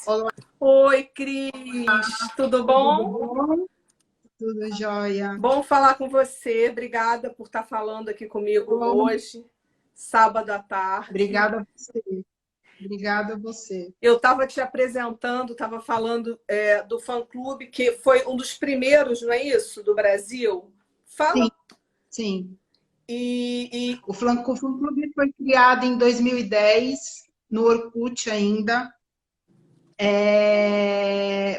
Olá, Oi, Cris, tudo tudo bom? bom? Tudo jóia. Bom falar com você. Obrigada por estar falando aqui comigo Bom, hoje, sábado à tarde. obrigada a você. Obrigada a você. Eu estava te apresentando, estava falando do fã-clube, que foi um dos primeiros, não é isso, do Brasil? Sim, Fala. sim. E O Fã Clube foi criado em 2010, no Orkut ainda,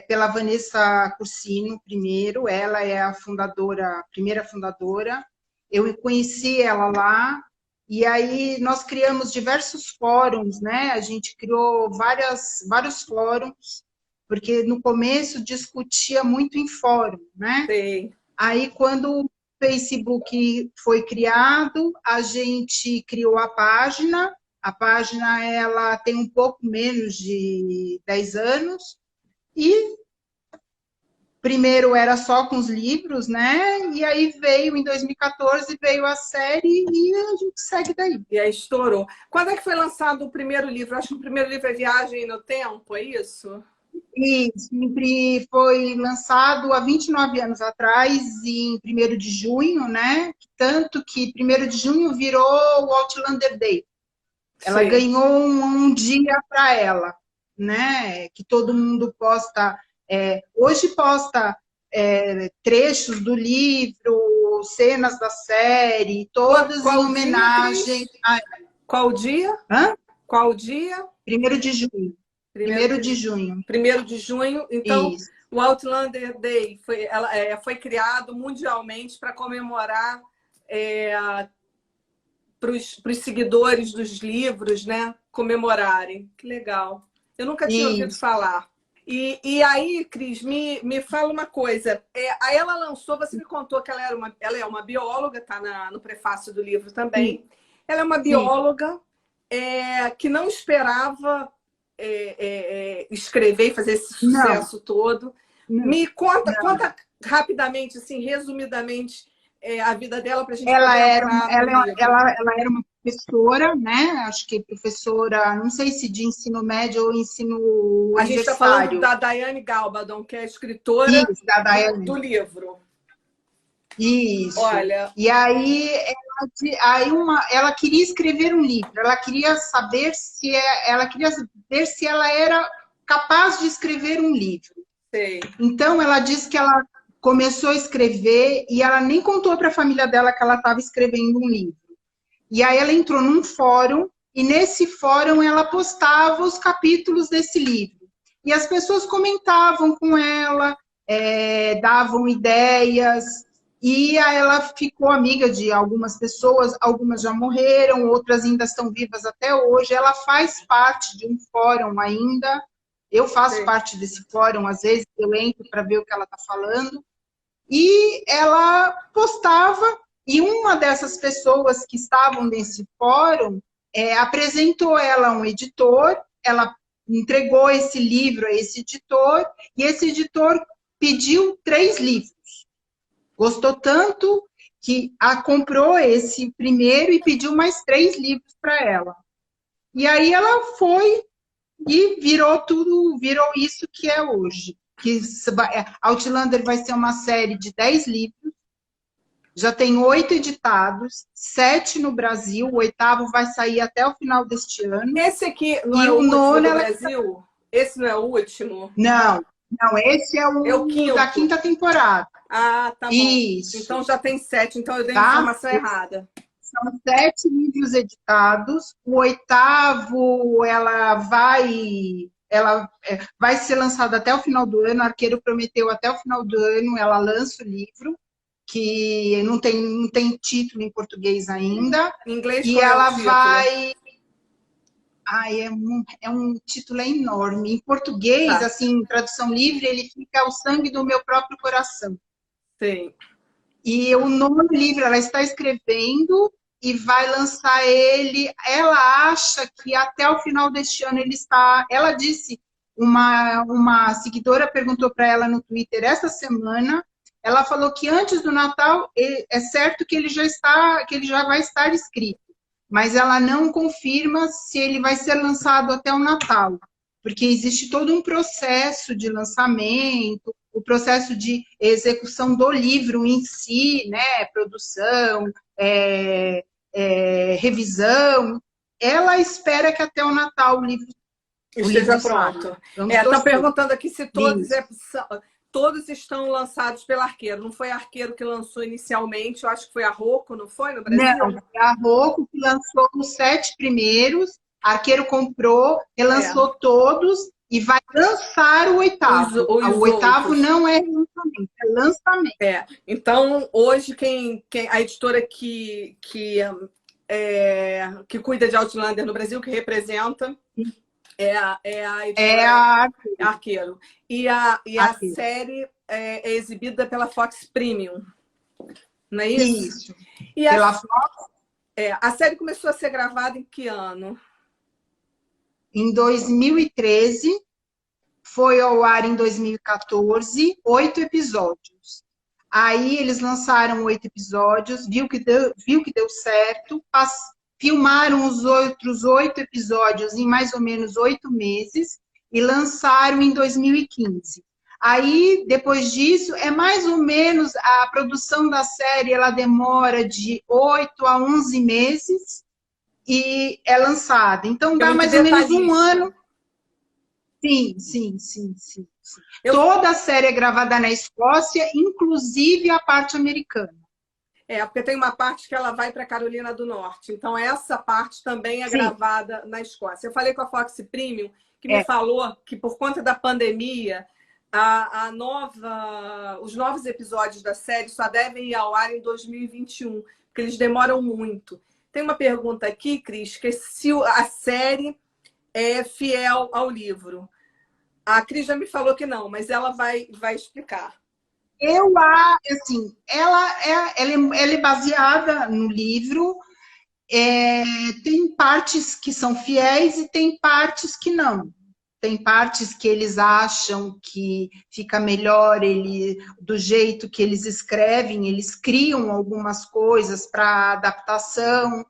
pela Vanessa Cursino, primeiro. Ela é a fundadora, a primeira fundadora. Eu conheci ela lá, e aí nós criamos diversos fóruns, né? A gente criou vários fóruns, porque no começo discutia muito em fórum, né? sei, Aí, quando o Facebook foi criado, a gente criou a página. A página ela tem um pouco menos de 10 anos, e primeiro era só com os livros, né? E aí veio, em 2014, veio a série e a gente segue daí. e aí estourou. Quando é que foi lançado o primeiro livro? Acho que o primeiro livro é Viagem no Tempo, é isso? E sempre foi lançado há 29 anos atrás, em 1º de junho, né? Tanto que 1º de junho virou o Outlander Day. Ela Sei. ganhou um dia para ela, né? Que todo mundo posta. Hoje posta trechos do livro, cenas da série, todas em Qual dia, homenagem Cris? a... Qual dia? Hã? Qual dia? 1º de junho. Primeiro 1º de, de junho. 1º de junho. Então, Isso. o Outlander Day foi criado mundialmente para comemorar para os seguidores dos livros, né? Comemorarem. Que legal. Eu nunca tinha ouvido Isso. falar. E aí, Cris, me fala uma coisa. Aí ela lançou, você me contou que ela é uma bióloga, está no prefácio do livro Sim. também. Ela é uma Sim. bióloga que não esperava escrever e fazer esse Não, sucesso todo. não. Me conta rapidamente, assim, resumidamente, a vida dela para a gente Ela poder era, entrar no ela, livro. ela era uma professora, né? Acho que professora, não sei se de ensino médio ou ensino A gente está falando universitário. da Daiane Galbadon, que é a escritora Isso, da do Daiane. livro. Isso. Olha, E aí, ela queria escrever um livro, ela queria saber se ela queria ver se ela era capaz de escrever um livro. sei, Então, ela disse que ela começou a escrever e ela nem contou para a família dela que ela estava escrevendo um livro. E aí ela entrou num fórum e nesse fórum ela postava os capítulos desse livro. E as pessoas comentavam com ela, davam ideias, e aí ela ficou amiga de algumas pessoas, algumas já morreram, outras ainda estão vivas até hoje. Ela faz parte de um fórum ainda. Eu faço sei. parte desse fórum, às vezes eu entro para ver o que ela está falando. E ela postava, e uma dessas pessoas que estavam nesse fórum apresentou ela a um editor, ela entregou esse livro a esse editor, e esse editor pediu 3 livros. Gostou tanto que a comprou esse primeiro e pediu mais 3 livros para ela. E aí ela foi e virou tudo, virou isso que é hoje. Que Outlander vai ser uma série de 10 livros, já tem 8 editados, 7 no Brasil, o 8º vai sair até o final deste ano, Esse aqui não e é o o último 9º do ela... Brasil? Esse não é o último? Não, não, esse é É o o da quinto. 5ª temporada. Ah, tá bom. Isso, Então já tem 7, então eu dei a tá? informação errada. São 7 livros editados. O 8º, ela vai ser lançado até o final do ano. A Arqueiro prometeu até o final do ano, ela lança o livro, que não tem título em português ainda. Em inglês, E qual é o ela título? vai... Ai, é um título enorme. Em português, Tá, assim, em tradução livre, ele fica O Sangue do Meu Próprio Coração. sei. E o nome do livro ela está escrevendo e vai lançar ele. Ela acha que até o final deste ano ele está. Ela disse, uma seguidora perguntou para ela no Twitter essa semana. Ela falou que antes do Natal é certo que ele já vai estar escrito, mas ela não confirma se ele vai ser lançado até o Natal. porque existe todo um processo de lançamento, o processo de execução do livro em si, né? Produção, revisão. Ela espera que até o Natal o livro esteja pronto. Estão perguntando aqui se todos estão lançados pela Arqueiro. Não foi a Arqueiro que lançou inicialmente, eu acho que foi a Rocco, não foi, no Brasil? Não, foi a Rocco que lançou os 7 primeiros, a Arqueiro comprou, relançou todos e vai lançar o 8º. O 8º não é lançamento, é lançamento. Então, hoje, a editora que cuida de Outlander no Brasil, que representa, é a editora Arqueiro. E a série é exibida pela Fox Premium. Não é isso? Isso. E pela Fox? A série começou a ser gravada em que ano? Em 2013. Foi ao ar em 2014, 8 episódios. Aí eles lançaram 8 episódios, viu que deu certo, filmaram os outros 8 episódios em mais ou menos 8 meses e lançaram em 2015. Aí, depois disso, é mais ou menos a produção da série, ela demora de 8 a 11 meses e é lançada. Então, dá mais ou menos um ano. Sim. Toda a série é gravada na Escócia, inclusive a parte americana. Porque tem uma parte que ela vai para Carolina do Norte. Então, essa parte também é gravada na Escócia. Eu falei com a Fox Premium, que me falou que, por conta da pandemia, os novos episódios da série só devem ir ao ar em 2021, porque eles demoram muito. Tem uma pergunta aqui, Cris, que é se a série é fiel ao livro. A Cris já me falou que não, mas ela vai explicar. Ela é baseada no livro. Tem partes que são fiéis e tem partes que não. Tem partes que eles acham que fica melhor do jeito que eles escrevem, eles criam algumas coisas para adaptação.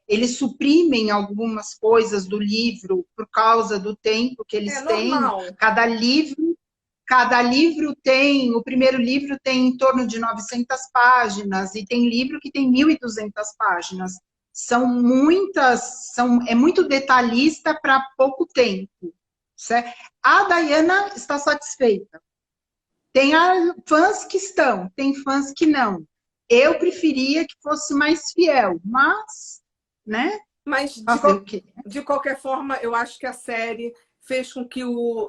Eles suprimem algumas coisas do livro por causa do tempo que eles têm. Cada livro tem, o primeiro livro tem em torno de 900 páginas e tem livro que tem 1.200 páginas. É muito detalhista para pouco tempo. Certo? A Diana está satisfeita. Tem fãs que estão, tem fãs que não. Eu preferia que fosse mais fiel, mas, né? Mas, de qualquer forma, eu acho que a série fez com que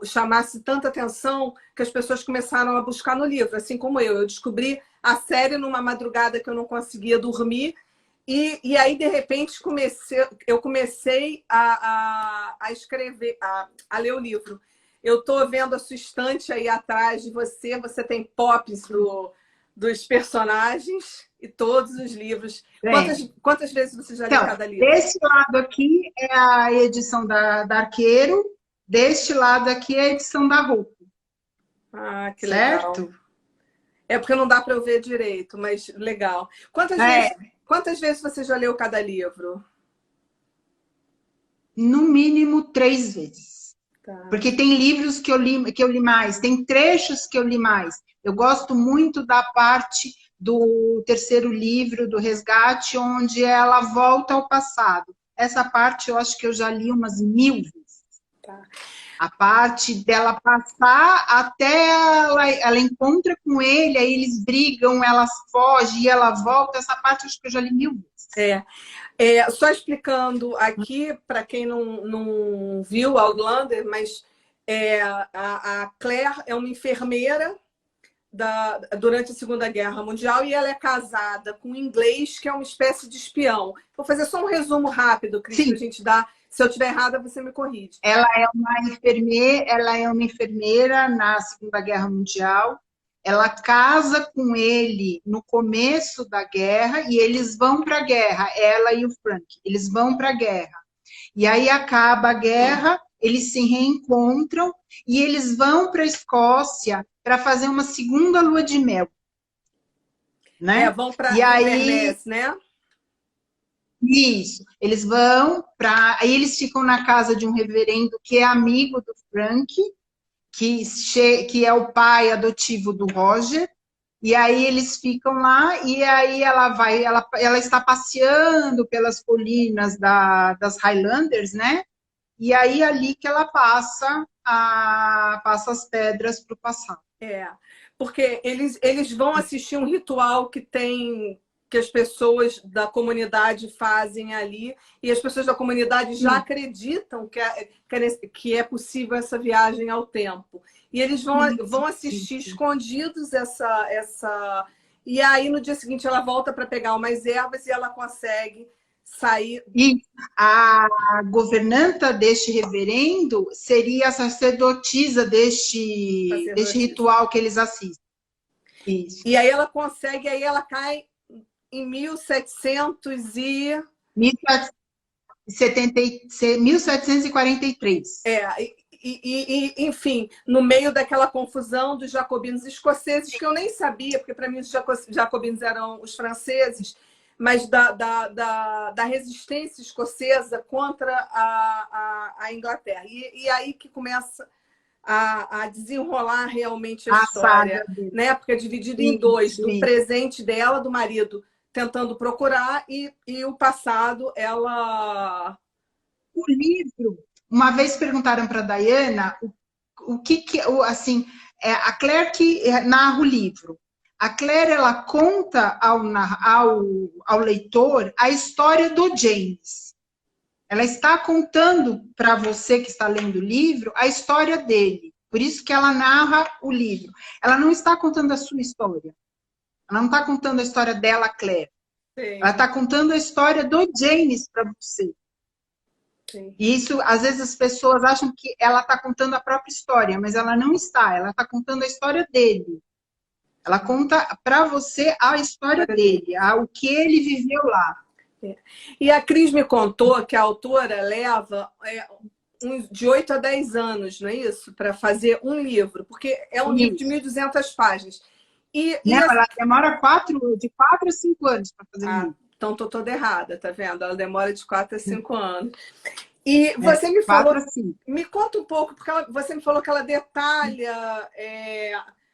chamasse tanta atenção que as pessoas começaram a buscar no livro, assim como eu. Eu descobri a série numa madrugada que eu não conseguia dormir e aí, de repente, eu comecei a escrever, a ler o livro. Eu estou vendo a sua estante aí atrás de você. Você tem pops dos personagens e todos os livros. Quantas vezes você já leu cada livro? Desse lado aqui é a edição da Arqueiro, deste lado aqui é a edição da Rocco. Ah, que legal. Certo? É porque não dá para eu ver direito, mas legal. Quantas vezes você já leu cada livro? No mínimo 3 vezes. Tá. Porque tem livros que eu li mais, tem trechos que eu li mais. Eu gosto muito da parte do terceiro livro, do Resgate, onde ela volta ao passado. Essa parte eu acho que eu já li umas 1000 vezes. Tá. A parte dela passar até ela encontra com ele, aí eles brigam, ela foge e ela volta. Essa parte eu acho que eu já li 1000 vezes. Só explicando aqui, para quem não viu Outlander, mas a Claire é uma enfermeira durante a Segunda Guerra Mundial e ela é casada com um inglês que é uma espécie de espião. Vou fazer só um resumo rápido, Cris, para a gente dar. Se eu estiver errada, você me corrige. Ela é uma enfermeira na Segunda Guerra Mundial. Ela casa com ele no começo da guerra e eles vão para a guerra, ela e o Frank. Eles vão para a guerra. E aí acaba a guerra, eles se reencontram e eles vão para a Escócia para fazer uma segunda lua de mel. Né? Vão para Inverness, né? Isso. Eles vão para... Aí eles ficam na casa de um reverendo que é amigo do Frank, que é o pai adotivo do Roger. E aí eles ficam lá, e aí ela está passeando pelas colinas das Highlanders, né? E aí ali que ela passa as pedras para o passado. Porque eles vão assistir um ritual que as pessoas da comunidade fazem ali, e as pessoas da comunidade já acreditam que é possível essa viagem ao tempo. E eles vão assistir escondidos essa... E aí, no dia seguinte, ela volta para pegar umas ervas e ela consegue sair... E a governanta deste reverendo seria a sacerdotisa deste ritual que eles assistem. Isso. E aí ela consegue, aí ela cai em 1743. Enfim, no meio daquela confusão dos jacobinos escoceses, que eu nem sabia, porque para mim os jacobinos eram os franceses, mas da resistência escocesa contra a Inglaterra. E aí que começa a desenrolar realmente a história, né? Porque é dividido em dois, do presente dela, do marido, tentando procurar, e o passado, ela... O livro, uma vez perguntaram para a Diana o que assim, a Claire que narra o livro. A Claire, ela conta ao leitor a história do James. Ela está contando para você que está lendo o livro a história dele. Por isso que ela narra o livro. Ela não está contando a sua história. Ela não está contando a história dela, Claire. Sim. Ela está contando a história do James para você. Sim. E isso, às vezes, as pessoas acham que ela está contando a própria história, mas ela não está. Ela está contando a história dele. Ela conta para você a história dele, o que ele viveu lá. E a Cris me contou que a autora leva de 8 a 10 anos, não é isso? Para fazer um livro, porque é um livro de 1.200 páginas. Ela demora de 4 a 5 anos para fazer um livro. Então estou toda errada, tá vendo? Ela demora de 4 a 5 anos. E você me falou... Me conta um pouco, porque você me falou que ela detalha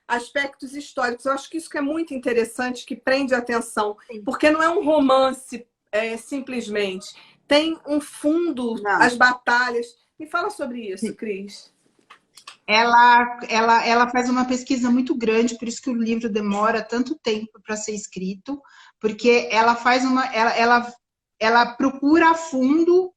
aspectos históricos. Eu acho que isso que é muito interessante, que prende a atenção. Porque não é um romance simplesmente. Tem um fundo, as batalhas. Me fala sobre isso, Cris. Ela faz uma pesquisa muito grande, por isso que o livro demora tanto tempo para ser escrito, porque ela faz ela procura a fundo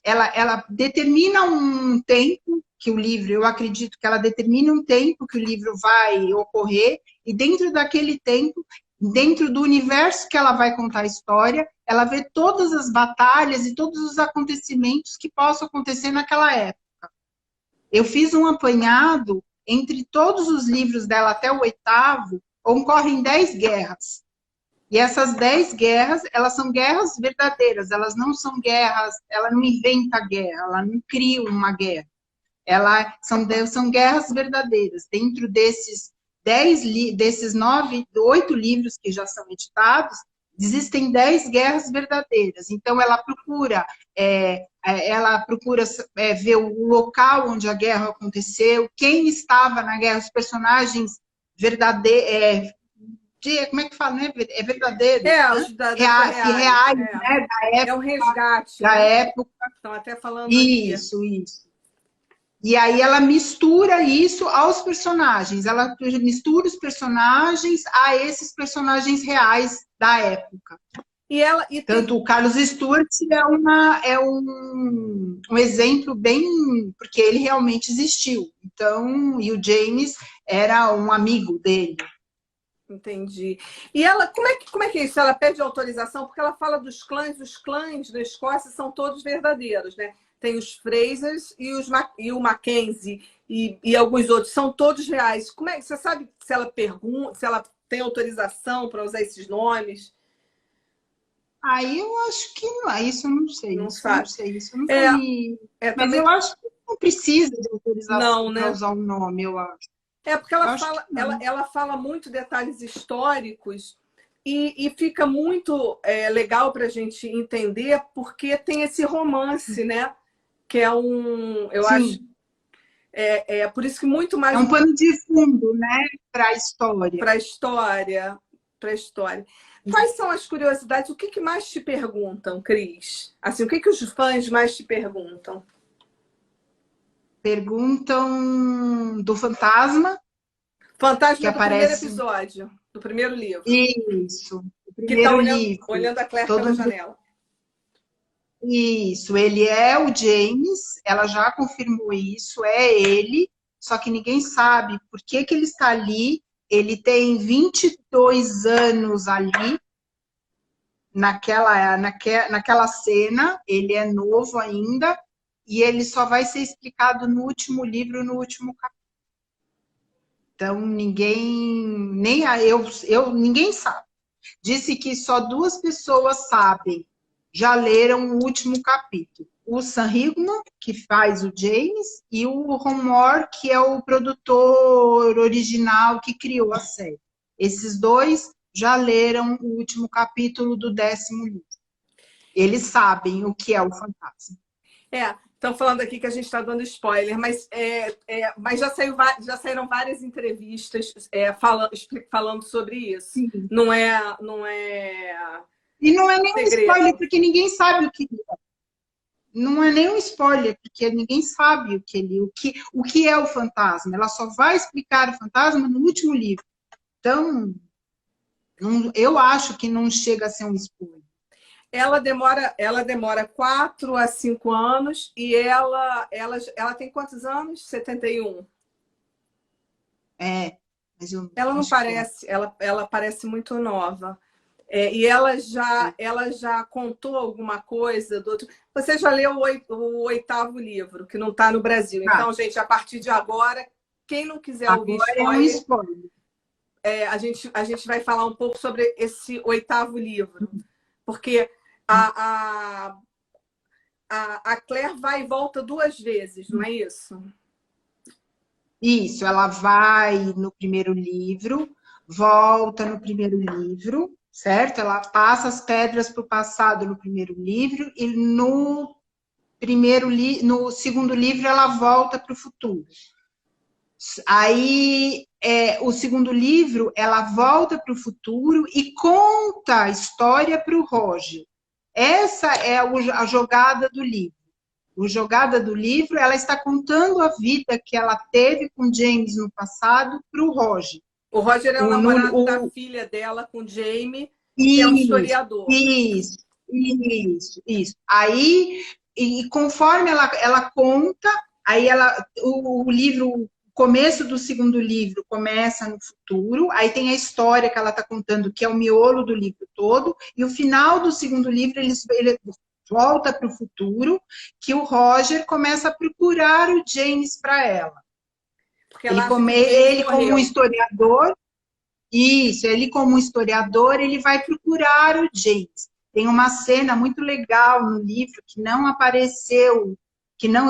ela determina um tempo que o livro, eu acredito que ela determina um tempo que o livro vai ocorrer, e dentro daquele tempo, dentro do universo que ela vai contar a história, ela vê todas as batalhas e todos os acontecimentos que possam acontecer naquela época. Eu fiz um apanhado entre todos os livros dela até o 8º, ocorrem 10 guerras. E essas 10 guerras, elas são guerras verdadeiras, elas não são guerras, ela não inventa guerra, ela não cria uma guerra. São guerras verdadeiras. Dentro desses 8 livros que já são editados, existem 10 guerras verdadeiras. Então, ela procura ver o local onde a guerra aconteceu, quem estava na guerra, os personagens verdadeiros, como é que fala, né? É verdadeiro. Reais, né? Da época, é um resgate. Da época. Estão até falando isso. E aí ela mistura isso aos personagens. Ela mistura os personagens a esses personagens reais da época. Tanto o Carlos Stuart é um exemplo bem... Porque ele realmente existiu. Então, e o James era um amigo dele. Entendi. E ela, como é que é isso? Ela pede autorização? Porque ela fala dos clãs. Os clãs da Escócia são todos verdadeiros, né? Tem os Frasers e o Mackenzie e alguns outros. São todos reais. Como é? Você sabe se ela pergunta, se ela tem autorização para usar esses nomes? Aí eu acho que não. Isso eu não sei. Isso eu não sei. Mas também... eu acho que não precisa de autorização para usar o nome, eu acho. Porque ela fala muito detalhes históricos E fica muito legal para a gente entender porque tem esse romance, né? Que é eu acho, Sim, por isso que muito é mais um pano de fundo, né, para a história. para a história, para a história. Quais são as curiosidades? O que mais te perguntam, Cris? Assim, o que os fãs mais te perguntam? Perguntam do fantasma que Fantasma do primeiro aparece. episódio, do primeiro livro, Isso, o que está primeiro livro. olhando a Claire Todo pela mundo. janela. Isso, ele é o James, ela já confirmou isso, é ele, só que ninguém sabe por que que ele está ali. Ele tem 22 anos ali, naquela cena, ele é novo ainda, e ele só vai ser explicado no último livro, no último capítulo. Então, ninguém sabe. Disse que só 2 pessoas sabem, já leram o último capítulo. O Sam Hickman, que faz o James, e o Ron Moore, que é o produtor original que criou a série. Esses 2 já leram o último capítulo do 10º livro. Eles sabem o que é o fantasma. Estão falando aqui que a gente está dando spoiler, mas já saíram várias entrevistas falando sobre isso. Sim. Não é E não é nenhum segredo. spoiler, porque ninguém sabe o que é. Não é nenhum spoiler, porque ninguém sabe o que é o fantasma. Ela só vai explicar o fantasma no último livro. Então, eu acho que não chega a ser um spoiler. Ela demora 4 a 5 anos e ela tem quantos anos? 71. Mas eu Ela não parece, ela parece muito nova. E ela já contou alguma coisa do outro. Você já leu o 8º livro, que não está no Brasil. Então, gente, a partir de agora, quem não quiser ouvir spoiler, é um spoiler. A gente vai falar um pouco sobre esse 8º livro. Porque a Claire vai e volta 2 vezes, não é isso? Isso, ela vai no primeiro livro, volta no primeiro livro, certo? Ela passa as pedras para o passado no primeiro livro e no segundo livro ela volta para o futuro. Aí, o segundo livro, ela volta para o futuro e conta a história para o Roger. Essa é a jogada do livro. A jogada do livro, ela está contando a vida que ela teve com James no passado para o Roger. O Roger é o namorado da filha dela com Jamie, que é um historiador. Isso. Aí, e conforme ela conta, aí o livro, o começo do segundo livro começa no futuro, aí tem a história que ela está contando, que é o miolo do livro todo, e o final do segundo livro, ele volta para o futuro, que o Roger começa a procurar o James para ela. Ele como um historiador, ele como um historiador, ele vai procurar o James. Tem uma cena muito legal no livro que não apareceu,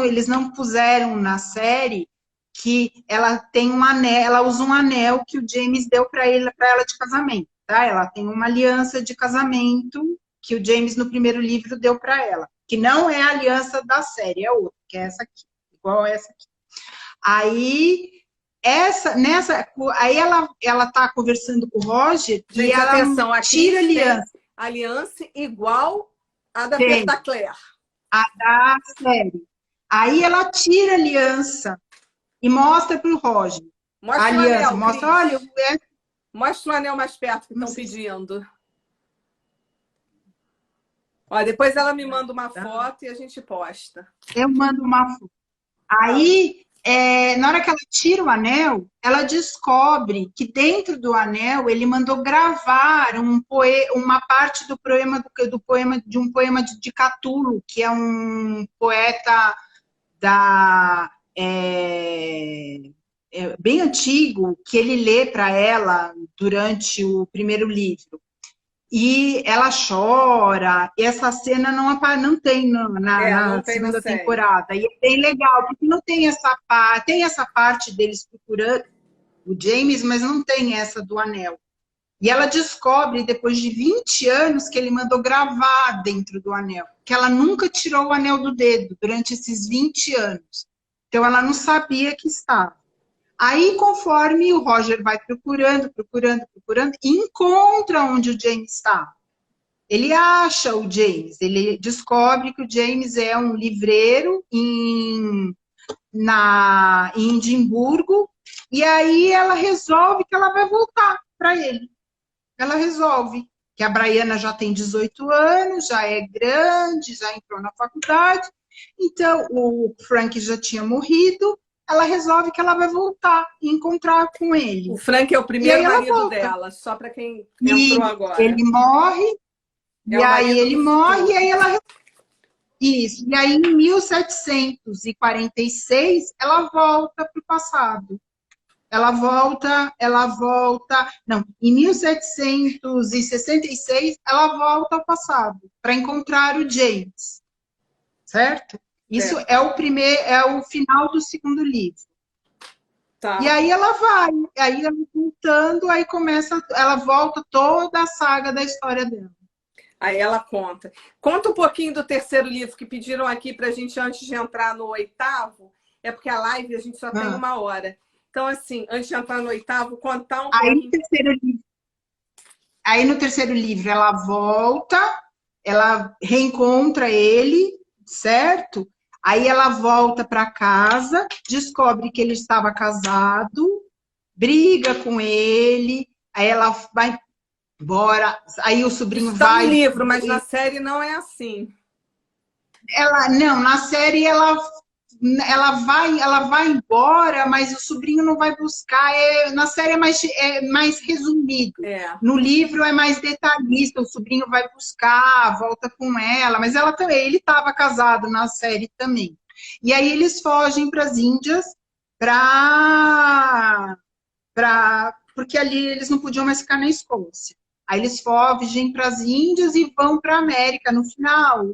eles não puseram na série, que ela tem um anel, ela usa um anel que o James deu para ela de casamento, tá? Ela tem uma aliança de casamento que o James no primeiro livro deu para ela, que não é a aliança da série, é outra, que é essa aqui, igual essa aqui. Aí aí ela tá conversando com o Roger. Gente, e ela atenção, tira a aliança. Aliança igual a da Claire. A da série. Aí ela tira a aliança e mostra para o Roger. Mostra a aliança, o anel, mostra, olha, mostra o anel mais perto que estão pedindo. Olha, depois ela me manda uma foto e a gente posta. Eu mando uma foto. Aí, na hora que ela tira o anel, ela descobre que dentro do anel ele mandou gravar uma parte do poema de Catulo, que é um poeta bem antigo, que ele lê para ela durante o primeiro livro. E ela chora, e essa cena não tem na segunda temporada. E é bem legal, porque não tem essa parte deles procurando o James, mas não tem essa do anel. E ela descobre, depois de 20 anos, que ele mandou gravar dentro do anel. Que ela nunca tirou o anel do dedo durante esses 20 anos. Então, ela não sabia que estava. Aí, conforme o Roger vai procurando, encontra onde o James está. Ele acha o James. Ele descobre que o James é um livreiro em Edimburgo. E aí, ela resolve que ela vai voltar para ele. Ela resolve que a Brianna já tem 18 anos, já é grande, já entrou na faculdade, então o Frank já tinha morrido, ela resolve que ela vai voltar e encontrar com ele. O Frank é o primeiro marido dela, só para quem entrou agora. Ele morre, e aí ele morre, e aí ela... Isso, e aí em 1746, ela volta para o passado. Não, em 1766, ela volta ao passado para encontrar o James, certo? Isso é o final do segundo livro. Tá. E aí ela vai, aí ela contando, aí ela volta toda a saga da história dela. Aí ela conta. Conta um pouquinho do terceiro livro que pediram aqui para a gente antes de entrar no oitavo, é porque a live a gente só tem 1 hora. Então, assim, antes de entrar no oitavo, contar um pouquinho. Aí no terceiro livro ela volta, ela reencontra ele, certo? Aí ela volta para casa, descobre que ele estava casado, briga com ele, aí ela vai embora, aí o sobrinho vai... no livro, mas na série não é assim. Não, na série ela vai embora, mas o sobrinho não vai buscar. Na série é mais resumido. No livro é mais detalhista. O sobrinho vai buscar, volta com ela, mas ela também. Ele estava casado na série também. E aí eles fogem para as Índias porque ali eles não podiam mais ficar na Escócia. Aí eles fogem para as Índias e vão para a América. No final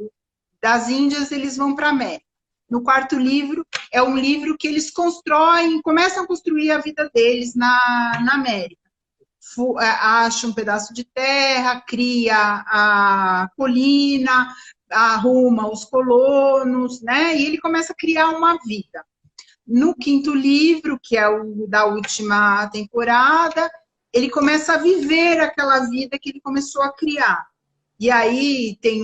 das Índias, eles vão para a América. No quarto livro, é um livro que eles começam a construir a vida deles na América. Acha um pedaço de terra, cria a colina, arruma os colonos, né? E ele começa a criar uma vida. No quinto livro, que é o da última temporada, ele começa a viver aquela vida que ele começou a criar. E aí tem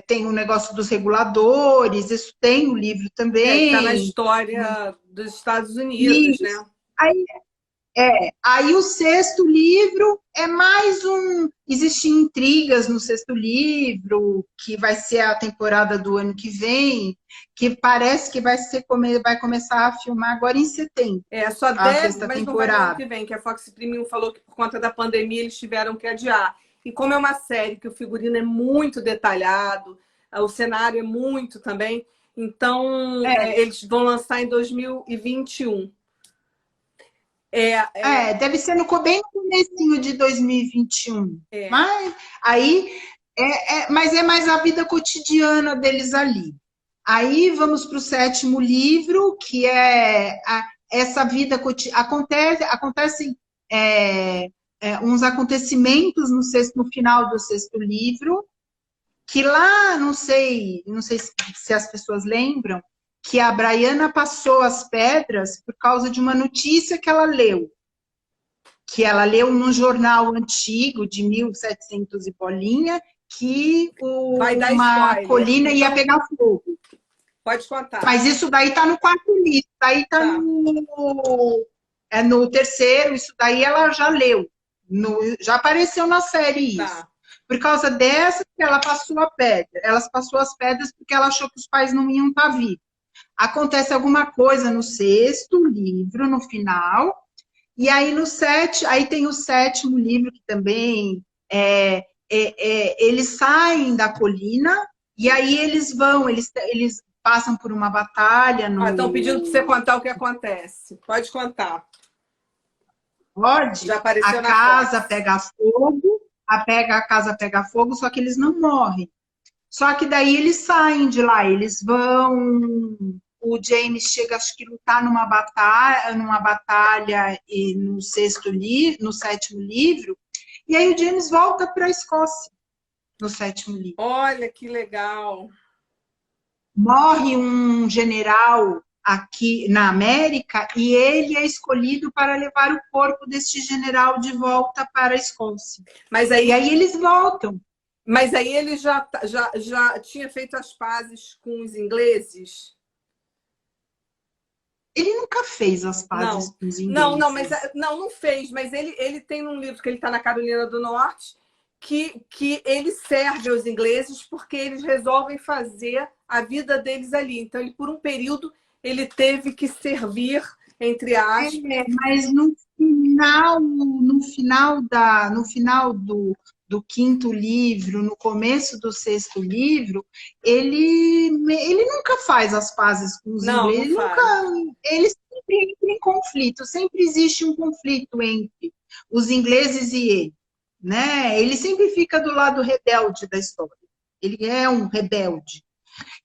tem um negócio dos reguladores, isso tem no livro também. Está na história dos Estados Unidos, né? Aí o sexto livro é mais Existem intrigas no sexto livro, que vai ser a temporada do ano que vem, que parece que vai começar a filmar agora em setembro. Só deve, mas temporada. Não vai no ano que vem, que a Fox Premium falou que por conta da pandemia eles tiveram que adiar. E como é uma série que o figurino é muito detalhado, o cenário é muito também, então eles vão lançar em 2021. Deve ser bem no comecinho de 2021. Mas é mais a vida cotidiana deles ali. Aí vamos para o sétimo livro, que é essa vida cotidiana. Acontecem uns acontecimentos no final do sexto livro, que lá, não sei se as pessoas lembram, que a Brianna passou as pedras por causa de uma notícia que ela leu. Que ela leu num jornal antigo, de 1700 e bolinha, que uma colina ia pegar fogo. Pode contar. Mas isso daí está no quarto livro, daí está no terceiro, isso daí ela já leu. Já apareceu na série isso. Por causa dessa que ela passou a pedra. Ela passou as pedras porque ela achou que os pais não iam estar vivos. Acontece alguma coisa no sexto livro, no final. E aí aí tem o sétimo livro, que também eles saem da colina, e aí eles passam por uma batalha. Estão pedindo para você contar o que acontece. Pode contar. Pode? Já apareceu a casa pega fogo, a casa pega fogo, só que eles não morrem. Só que daí eles saem de lá, eles vão... o James chega, acho que lutar numa batalha e no no sétimo livro, e aí o James volta para a Escócia no sétimo livro. Olha que legal. Morre um general aqui na América e ele é escolhido para levar o corpo deste general de volta para a Escócia. E aí eles voltam. Mas aí ele já tinha feito as pazes com os ingleses? Ele nunca fez as pazes com os ingleses. Não fez, mas ele tem um livro que ele está na Carolina do Norte que ele serve aos ingleses porque eles resolvem fazer a vida deles ali. Então, ele, por um período, ele teve que servir, entre aspas. Mas no final do quinto livro, no começo do sexto livro, ele nunca faz as pazes com os ingleses. Ele sempre entra em conflito, sempre existe um conflito entre os ingleses e ele. Né? Ele sempre fica do lado rebelde da história. Ele é um rebelde.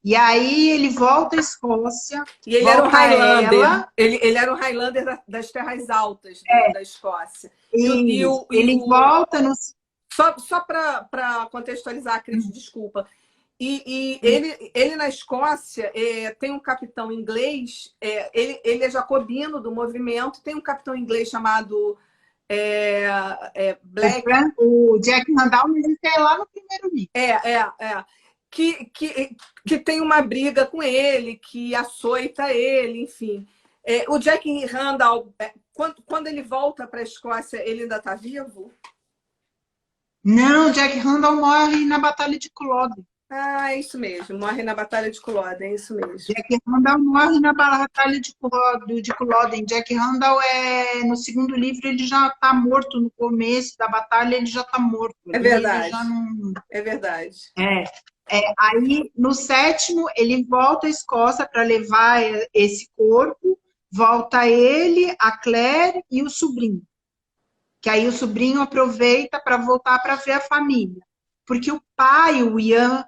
E aí ele volta à Escócia. E ele era um Highlander. Ele era um Highlander das terras altas da Escócia. Ele volta no... Só para contextualizar, Cris, desculpa. Ele na Escócia tem um capitão inglês, ele é jacobino do movimento, tem um capitão inglês chamado... Black. O Jack Randall, mas isso é lá no primeiro livro. Que tem uma briga com ele, que açoita ele, enfim. O Jack Randall, quando ele volta para a Escócia, ele ainda está vivo? Não, Jack Randall morre na Batalha de Culloden. Ah, é isso mesmo, morre na Batalha de Culloden, é isso mesmo. Jack Randall morre na Batalha de Culloden. Jack Randall, no segundo livro, ele já está morto. No começo da batalha, ele já está morto. É verdade. É verdade. Aí, no sétimo, ele volta à Escócia para levar esse corpo. Volta ele, a Claire e o sobrinho. Que aí o sobrinho aproveita para voltar para ver a família. Porque o pai, o Ian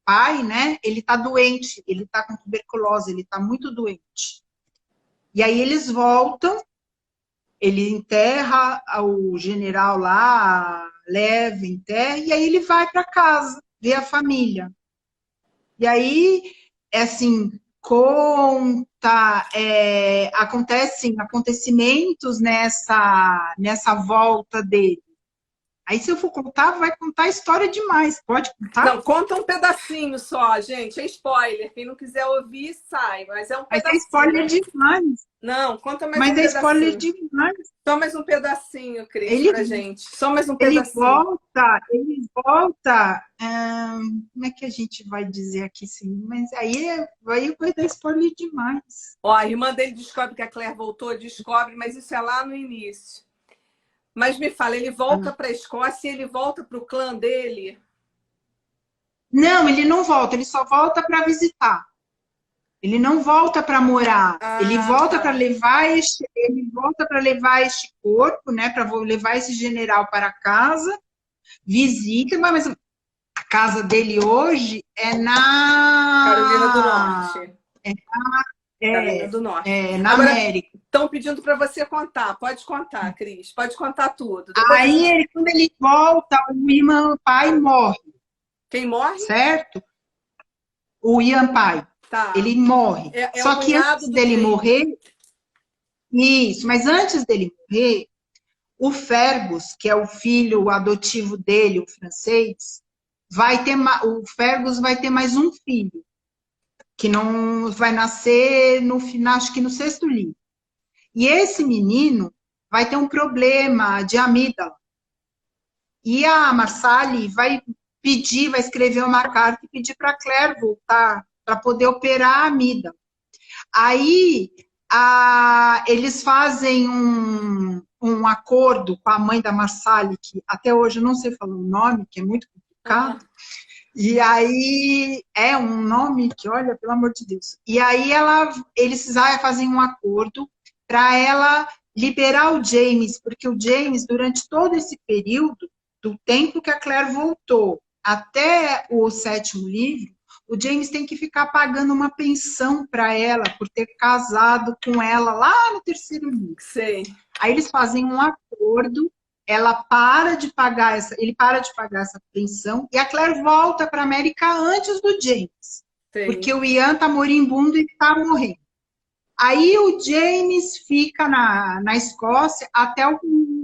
pai, né? Ele está doente, ele está com tuberculose, ele está muito doente. E aí eles voltam, ele enterra o general lá, leva, enterra, e aí ele vai para casa, ver a família. E aí, assim, acontecem acontecimentos nessa volta dele. Aí, se eu for contar, vai contar a história demais. Pode contar? Não, conta um pedacinho só, gente. É spoiler. Quem não quiser ouvir, sai. Mas é um pedacinho. Mas é spoiler demais. Não, conta mais um pedacinho. Mas é spoiler demais. Só mais um pedacinho, Cris, pra gente. Só mais um pedacinho. Ele volta... como é que a gente vai dizer aqui? Sim? Mas aí vai dar spoiler demais. Ó, a irmã dele descobre que a Claire voltou, descobre, mas isso é lá no início. Mas me fala, ele volta para a Escócia e ele volta para o clã dele? Não, ele não volta, ele só volta para visitar. Ele não volta para morar. Ele volta para levar este corpo, né, para levar esse general para casa, visita, mas a casa dele hoje é na Carolina do Norte. Carolina do Norte. Na Agora, América. Estão pedindo para você contar. Pode contar, Cris. Pode contar tudo. Aí, quando ele volta, o pai morre. Quem morre? Certo? O Ian pai. Tá. Ele morre. Só que antes dele morrer... Isso, mas antes dele morrer, o Fergus, que é o filho adotivo dele, o francês, o Fergus vai ter mais um filho, que não vai nascer no final, acho que no sexto livro. E esse menino vai ter um problema de amígdala. E a Marsali vai escrever uma carta e pedir para a Claire voltar para poder operar a amígdala. Aí eles fazem um acordo com a mãe da Marsali, que até hoje eu não sei falar o nome, que é muito complicado. E aí é um nome que, olha, pelo amor de Deus. E aí eles fazem um acordo para ela liberar o James, porque o James, durante todo esse período, do tempo que a Claire voltou até o sétimo livro, o James tem que ficar pagando uma pensão para ela por ter casado com ela lá no terceiro livro. Sei. Aí eles fazem um acordo, ela para de pagar ele para de pagar essa pensão e a Claire volta para a América antes do James, Sei. porque o Ian está moribundo e está morrendo. Aí o James fica na Escócia até o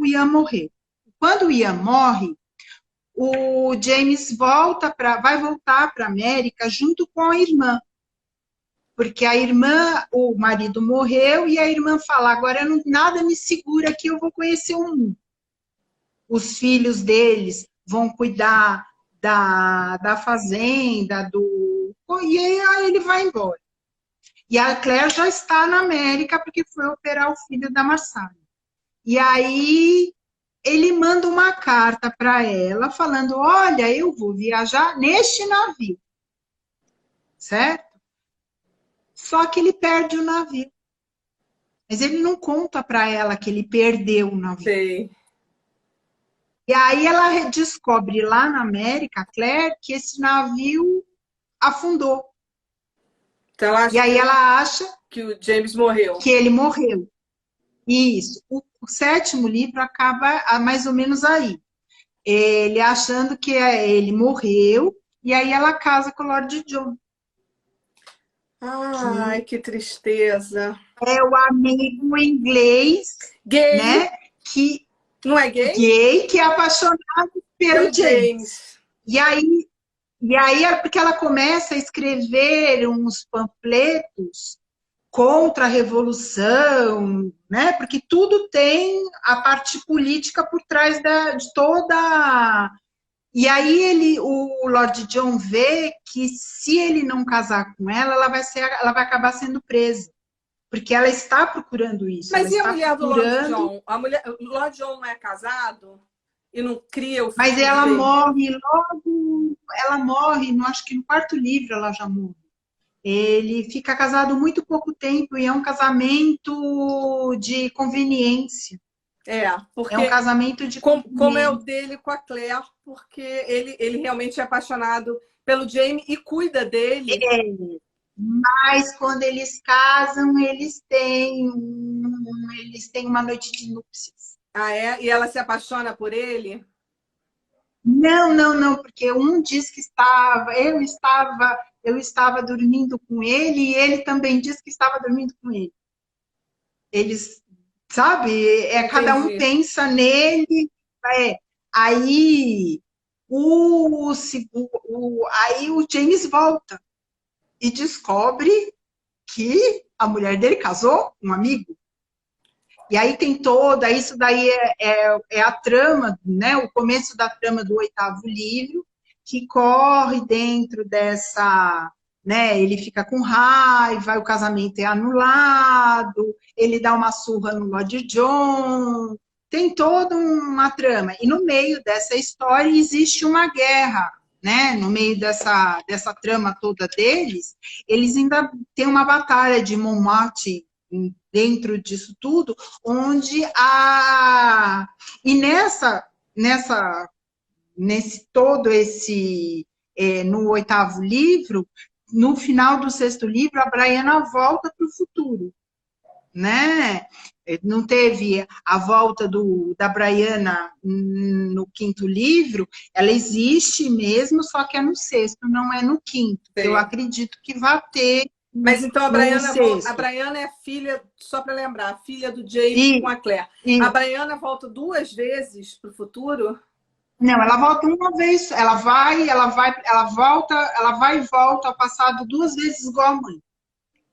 Ian morrer. Quando o Ian morre, o James vai voltar para a América junto com a irmã. Porque a irmã, o marido morreu e a irmã fala, agora nada me segura que eu vou conhecer o mundo. Os filhos deles vão cuidar da fazenda, e aí ele vai embora. E a Claire já está na América porque foi operar o filho da Marcela. E aí ele manda uma carta para ela falando, olha, eu vou viajar neste navio. Certo? Só que ele perde o navio. Mas ele não conta para ela que ele perdeu o navio. Sei. E aí ela descobre lá na América, Claire, que esse navio afundou. Então, e aí ela acha que o James morreu. Que ele morreu. Isso. O sétimo livro acaba mais ou menos aí. Ele achando que ele morreu, e aí ela casa com o Lord John. Ai, que tristeza. É o amigo inglês, gay, né? Que não é gay? Gay, que é apaixonado pelo James. E aí é porque ela começa a escrever uns panfletos contra a Revolução, né? Porque tudo tem a parte política por trás de toda... E aí o Lord John vê que se ele não casar com ela, ela vai acabar sendo presa. Porque ela está procurando isso. Mas e a mulher do Lord John? O Lord John não é casado? E não cria o filho? Mas ela morre logo... Ela morre, acho que no quarto livro ela já morre. Ele fica casado muito pouco tempo e é um casamento de conveniência. Porque é um casamento de como é o dele com a Claire, porque ele realmente é apaixonado pelo Jaime e cuida dele. Mas quando eles casam, eles têm uma noite de núpcias. Ah, é? E ela se apaixona por ele? Não, porque um diz que eu estava dormindo com ele e ele também diz que estava dormindo com ele. Eles, sabe, cada um pensa nele. Aí aí o James volta e descobre que a mulher dele casou com um amigo. E aí tem isso daí é a trama, né? O começo da trama do 8º livro, que corre dentro dessa, né? Ele fica com raiva, o casamento é anulado, ele dá uma surra no Lord John, tem toda uma trama. E no meio dessa história existe uma guerra, né? No meio dessa trama toda deles, eles ainda têm uma batalha de Montmartre dentro disso tudo, onde no 8º livro, no final do 6º livro, a Brianna volta para o futuro, né? Não teve a volta da Brianna no 5º livro, ela existe mesmo, só que é no 6º, não é no 5º. Eu acredito que vai ter. Mas então a Brianna é filha, só para lembrar, filha do James com a Claire. A Brianna volta 2 vezes para o futuro? Não, ela volta uma vez. Ela vai e volta ao passado 2 vezes igual a mãe.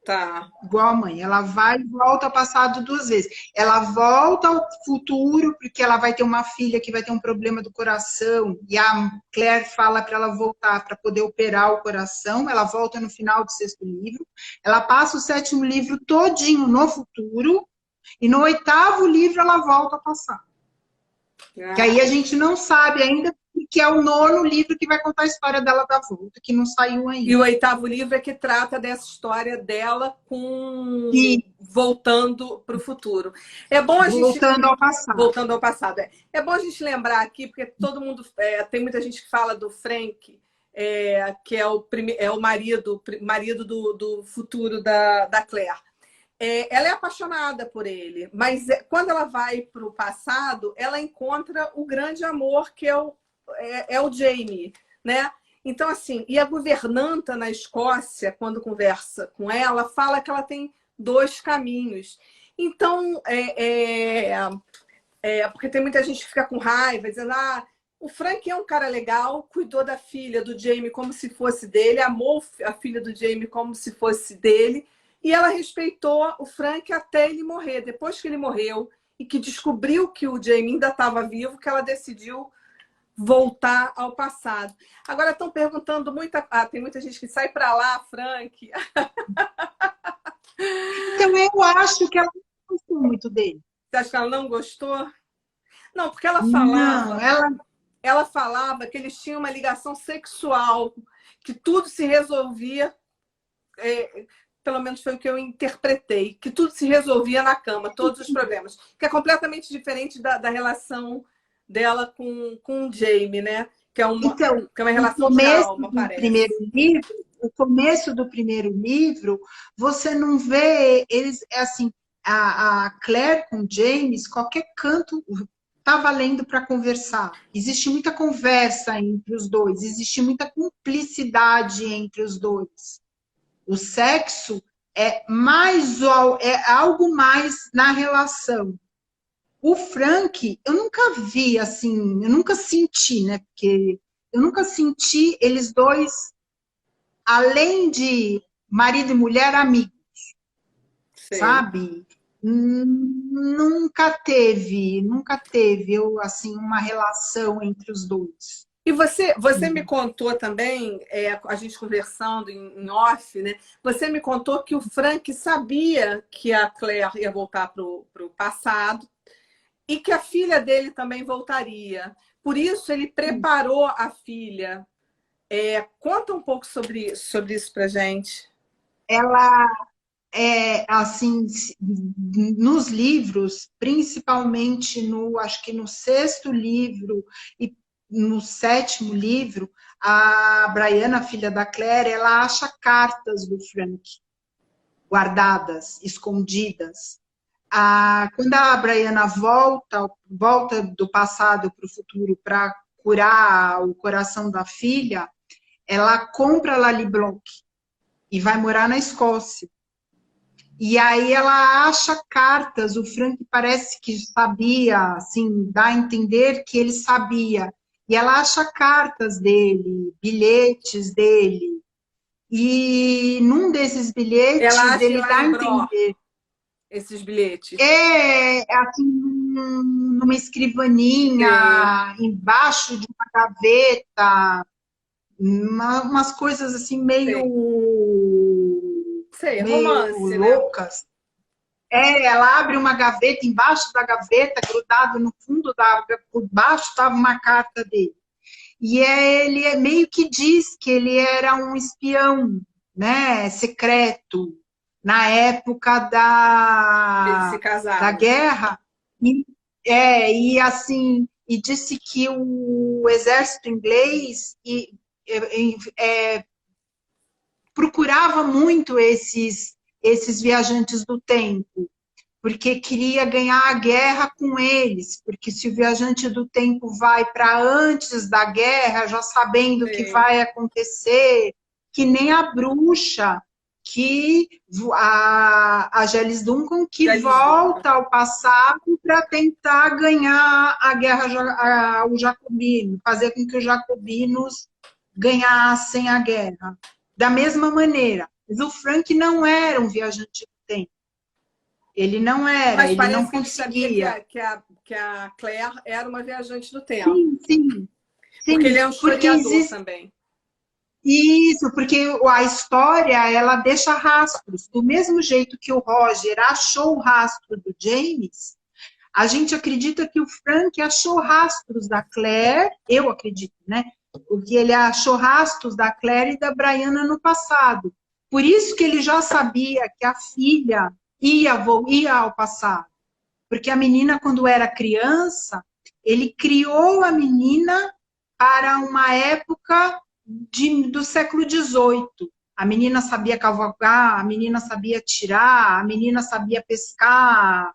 Tá. Igual a mãe. Ela vai e volta ao passado 2 vezes. Ela volta ao futuro, porque ela vai ter uma filha que vai ter um problema do coração, e a Claire fala para ela voltar para poder operar o coração. Ela volta no final do 6º livro. Ela passa o 7º livro todinho no futuro, e no 8º livro ela volta ao passado. Que aí a gente não sabe ainda, que é o 9º livro que vai contar a história dela da volta, que não saiu ainda. E o 8º livro é que trata dessa história dela voltando para o futuro. É bom a gente... Voltando ao passado. Voltando ao passado. É bom a gente lembrar aqui, porque todo mundo... tem muita gente que fala do Frank, que é o marido do futuro da Claire. Ela é apaixonada por ele, mas quando ela vai para o passado, ela encontra o grande amor que é o Jamie, né? Então, assim, e a governanta na Escócia, quando conversa com ela, fala que ela tem 2 caminhos. Então, porque tem muita gente que fica com raiva, dizendo, o Frank é um cara legal, cuidou da filha do Jamie como se fosse dele, amou a filha do Jamie como se fosse dele, e ela respeitou o Frank até ele morrer. Depois que ele morreu e que descobriu que o Jamie ainda estava vivo, que ela decidiu voltar ao passado. Agora estão perguntando tem muita gente que sai para lá, Frank. Então eu acho que ela não gostou muito dele. Você acha que ela não gostou? Não, porque ela falava. Ela falava que eles tinham uma ligação sexual, que tudo se resolvia, pelo menos foi o que eu interpretei, que tudo se resolvia na cama, todos os problemas. Que é completamente diferente da relação dela com o Jamie, né? Que é uma relação de alma, parece. O começo do primeiro livro, você não vê eles, assim, a Claire com o James, qualquer canto tá valendo para conversar. Existe muita conversa entre os dois, existe muita cumplicidade entre os dois. O sexo é algo mais na relação. O Frank, eu nunca vi assim, eu nunca senti, né? Porque eu nunca senti eles dois, além de marido e mulher, amigos. Sei. Sabe? Nunca teve assim, uma relação entre os dois. E você me contou também, a gente conversando em off, né? Você me contou que o Frank sabia que a Claire ia voltar para o passado e que a filha dele também voltaria. Por isso, ele preparou a filha. Conta um pouco sobre isso para gente. Ela... assim, nos livros, principalmente acho que no 6º livro e no 7º livro, a Brianna, filha da Claire, ela acha cartas do Frank guardadas, escondidas. Quando a Brianna volta do passado para o futuro para curar o coração da filha, ela compra Lally Blanc e vai morar na Escócia. E aí ela acha cartas, o Frank parece que sabia, assim, dá a entender que ele sabia. E ela acha cartas dele, bilhetes dele. E num desses bilhetes, ele dá a entender. Esses bilhetes? Assim, numa escrivaninha, embaixo de uma gaveta, umas coisas assim meio... romance, loucas. Né? Ela abre uma gaveta, embaixo da gaveta, grudado no fundo por baixo estava uma carta dele. E ele meio que diz que ele era um espião, né, secreto, na época da guerra. E assim, e disse que o exército inglês procurava muito esses viajantes do tempo, porque queria ganhar a guerra com eles, porque se o viajante do tempo vai para antes da guerra, já sabendo o que vai acontecer, que nem a bruxa, a Gelis Duncan, que volta ao passado para tentar ganhar a guerra ao Jacobino, fazer com que os jacobinos ganhassem a guerra. Da mesma maneira, mas o Frank não era um viajante do tempo. Ele não era, mas ele não conseguia. Que a Claire era uma viajante do tempo. Sim. Porque ele é um historiador também. Isso, porque a história, ela deixa rastros. Do mesmo jeito que o Roger achou o rastro do James, a gente acredita que o Frank achou rastros da Claire, eu acredito, né? Porque ele achou rastros da Claire e da Brianna no passado. Por isso que ele já sabia que a filha ia ao passado. Porque a menina, quando era criança, ele criou a menina para uma época do século XVIII. A menina sabia cavalgar, a menina sabia atirar, a menina sabia pescar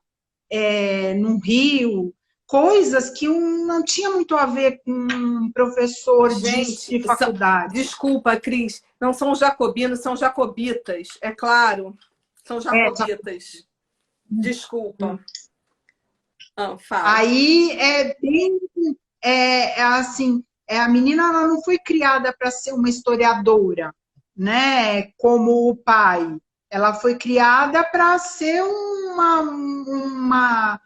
num rio, coisas que não tinha muito a ver com um professor Gente, de faculdade. desculpa, Cris, não são jacobinos, são jacobitas, é claro, são jacobitas. Desculpa. Fala. Aí assim, a menina ela não foi criada para ser uma historiadora, né? Como o pai. Ela foi criada para ser uma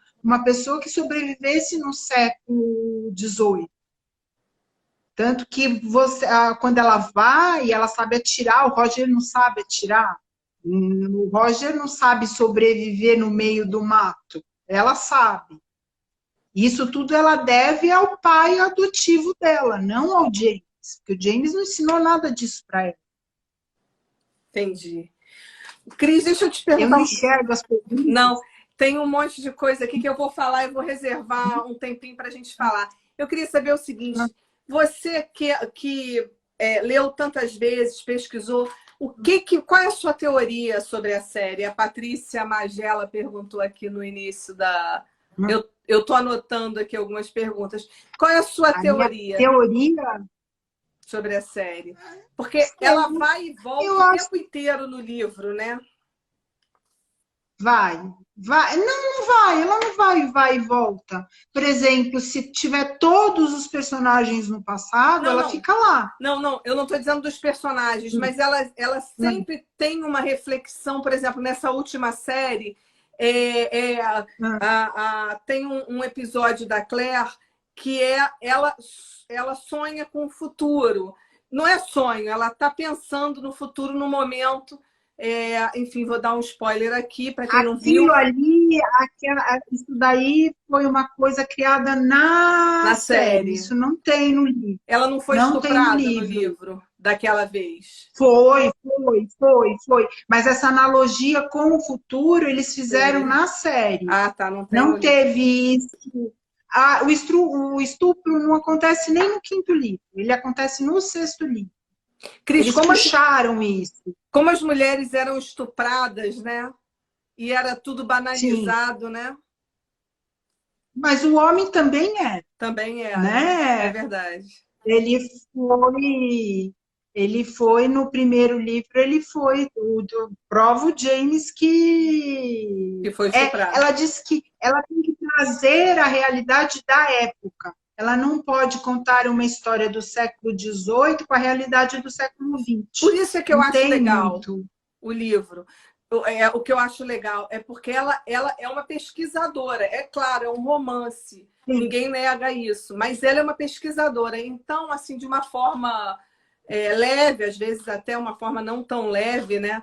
pessoa que sobrevivesse no século XVIII. Tanto que quando ela vai, ela sabe atirar, o Roger não sabe atirar. O Roger não sabe sobreviver no meio do mato. Ela sabe. Isso tudo ela deve ao pai adotivo dela, não ao James. Porque o James não ensinou nada disso para ela. Entendi. Cris, deixa eu te perguntar. Eu não enxergo as perguntas. Não, tem um monte de coisa aqui que eu vou falar e vou reservar um tempinho para a gente falar. Eu queria saber o seguinte, você que leu tantas vezes, pesquisou, qual é a sua teoria sobre a série? A Patrícia Magela perguntou aqui no início da... Eu estou anotando aqui algumas perguntas. Qual é a sua teoria? Teoria sobre a série? Porque ela vai e volta o tempo inteiro no livro, né? Vai. Não vai, ela não vai e volta. Por exemplo, se tiver todos os personagens no passado, ela fica lá. Não, eu não estou dizendo dos personagens, mas ela sempre tem uma reflexão, por exemplo, nessa última série, tem um episódio da Claire que ela sonha com o futuro. Não é sonho, ela está pensando no futuro no momento. Enfim, vou dar um spoiler aqui para quem não viu. Isso daí foi uma coisa criada na série. Isso não tem no livro. Ela não foi estuprada no livro daquela vez. Foi. Mas essa analogia com o futuro eles fizeram na série. Ah, tá. Não teve isso. O estupro não acontece nem no quinto livro. Ele acontece no sexto livro. Cris, eles puxaram isso. Como as mulheres eram estupradas, né? E era tudo banalizado, sim, né? Mas o homem também é. Também é, né? É verdade. Ele foi no primeiro livro, prova o James que foi estuprado. Ela disse que ela tem que trazer a realidade da época. Ela não pode contar uma história do século XVIII com a realidade do século XX. Por isso é que eu acho legal o livro. O que eu acho legal é porque ela é uma pesquisadora. É claro, é um romance. Sim. Ninguém nega isso. Mas ela é uma pesquisadora. Então, assim, de uma forma leve, às vezes até uma forma não tão leve, né?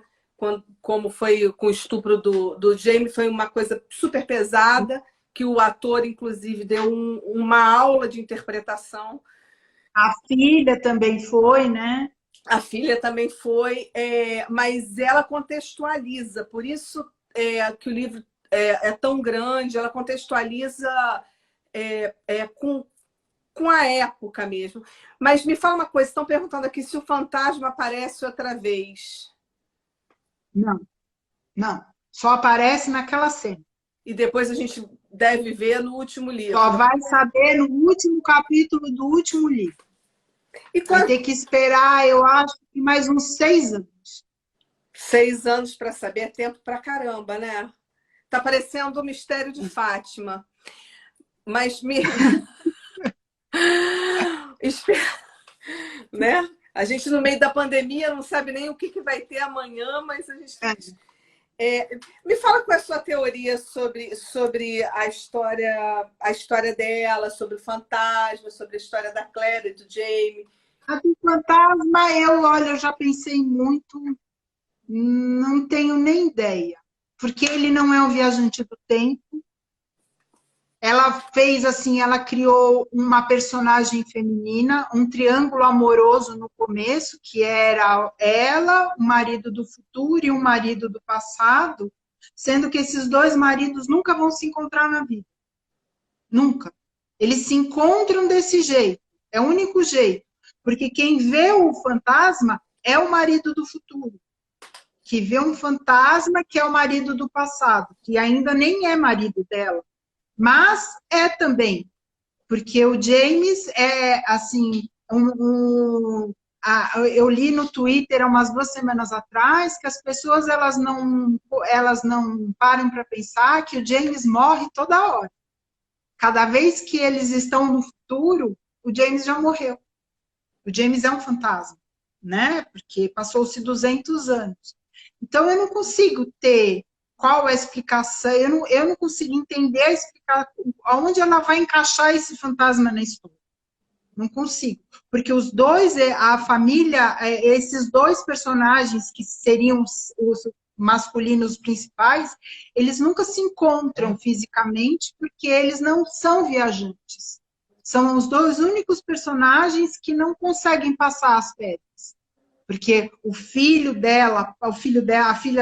Como foi com o estupro do Jamie, foi uma coisa super pesada, que o ator, inclusive, deu uma aula de interpretação. A filha também foi, né? A filha também foi, mas ela contextualiza. Por isso que o livro é tão grande, ela contextualiza com a época mesmo. Mas me fala uma coisa, estão perguntando aqui se o fantasma aparece outra vez. Não. Só aparece naquela cena. E depois a gente deve ver no último livro. Só vai saber no último capítulo do último livro. Vai ter que esperar, eu acho, mais uns 6 anos. 6 anos para saber, é tempo pra caramba, né? Tá parecendo o Mistério de Fátima. Mas né? A gente, no meio da pandemia, não sabe nem o que vai ter amanhã, mas a gente... me fala qual é a sua teoria sobre a história dela, sobre o fantasma, sobre a história da Claire e do Jamie. A do fantasma, eu já pensei muito, não tenho nem ideia, porque ele não é um viajante do tempo. Ela fez assim, ela criou uma personagem feminina, um triângulo amoroso no começo, que era ela, o marido do futuro e o marido do passado, sendo que esses 2 maridos nunca vão se encontrar na vida. Nunca. Eles se encontram desse jeito. É o único jeito. Porque quem vê o fantasma é o marido do futuro, que vê um fantasma que é o marido do passado, que ainda nem é marido dela, mas é também, porque o James é, assim, eu li no Twitter há umas 2 semanas atrás que as pessoas elas não param para pensar que o James morre toda hora. Cada vez que eles estão no futuro, o James já morreu. O James é um fantasma, né? Porque passou-se 200 anos. Então, eu não consigo ter qual a explicação, eu não consigo entender a explicação, aonde ela vai encaixar esse fantasma na história. Não consigo. Porque os dois, a família, esses dois personagens que seriam os masculinos principais, eles nunca se encontram fisicamente porque eles não são viajantes. São os dois únicos personagens que não conseguem passar as férias. Porque a filha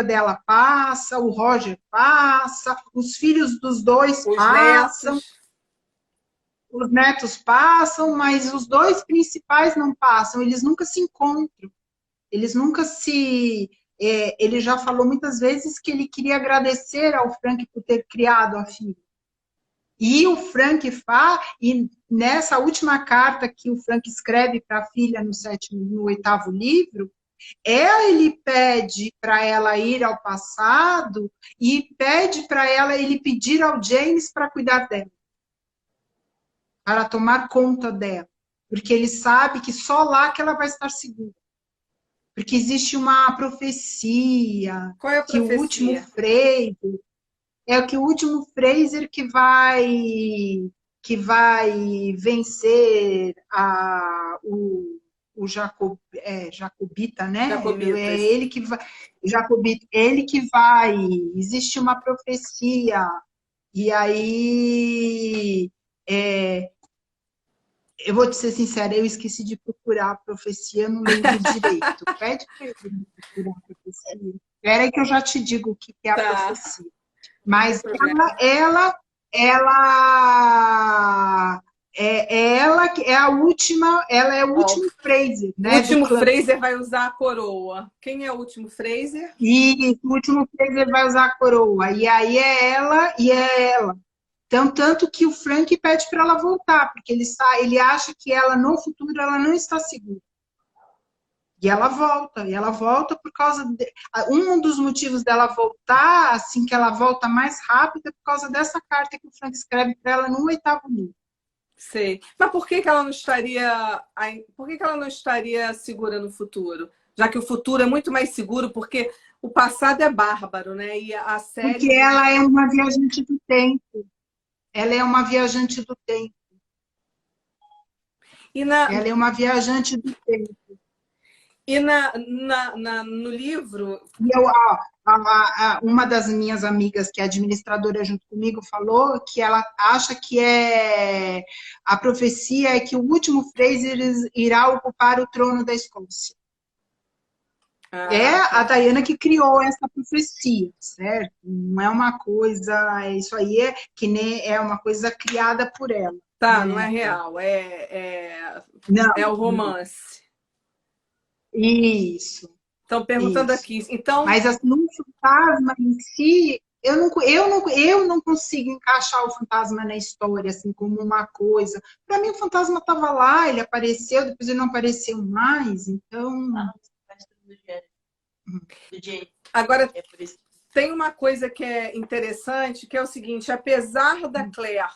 dela passa, o Roger passa, os filhos dos dois passam, os netos passam, mas os dois principais não passam, eles nunca se encontram, eles nunca se... ele já falou muitas vezes que ele queria agradecer ao Frank por ter criado a filha. E o Frank e nessa última carta que o Frank escreve para a filha no 8º livro, ele pede para ela ir ao passado e pede para ele pedir ao James para cuidar dela, para tomar conta dela, porque ele sabe que só lá que ela vai estar segura. Porque existe uma profecia. Qual é a profecia? Que o último Fraser que o último Fraser que vai vencer o Jacobita, né? É ele que vai. Jacobita, ele que vai. Existe uma profecia. E aí. Eu vou te ser sincera, eu esqueci de procurar a profecia, não lembro direito. Pede para ele procurar a profecia. Espera aí que eu já te digo o que é a profecia. Mas ela é a última, ela é o último Fraser, né? O último Fraser vai usar a coroa. Quem é o último Fraser? E o último Fraser vai usar a coroa. E aí é ela. Então, tanto que o Frank pede para ela voltar, porque ele acha que ela, no futuro, ela não está segura. E ela volta por causa... Um dos motivos dela voltar, assim, que ela volta mais rápido, é por causa dessa carta que o Frank escreve para ela no 8º livro. Sei. Mas por que ela não estaria... Por que ela não estaria segura no futuro? Já que o futuro é muito mais seguro, porque o passado é bárbaro, né? E a série... Porque ela é uma viajante do tempo. Ela é uma viajante do tempo. Ela é uma viajante do tempo. E no livro... Uma das minhas amigas, que é administradora junto comigo, falou que ela acha que a profecia é que o último Fraser irá ocupar o trono da Escócia. A Diana que criou essa profecia, certo? Não é uma coisa... Isso aí que nem é uma coisa criada por ela. Tá, não é real. É o romance. Isso. Estão perguntando aqui. Então... Mas assim, um fantasma em si, eu não consigo encaixar o fantasma na história, assim, como uma coisa. Para mim, o fantasma estava lá, ele apareceu, depois ele não apareceu mais, então... Agora, tem uma coisa que é interessante, que é o seguinte, apesar da Claire...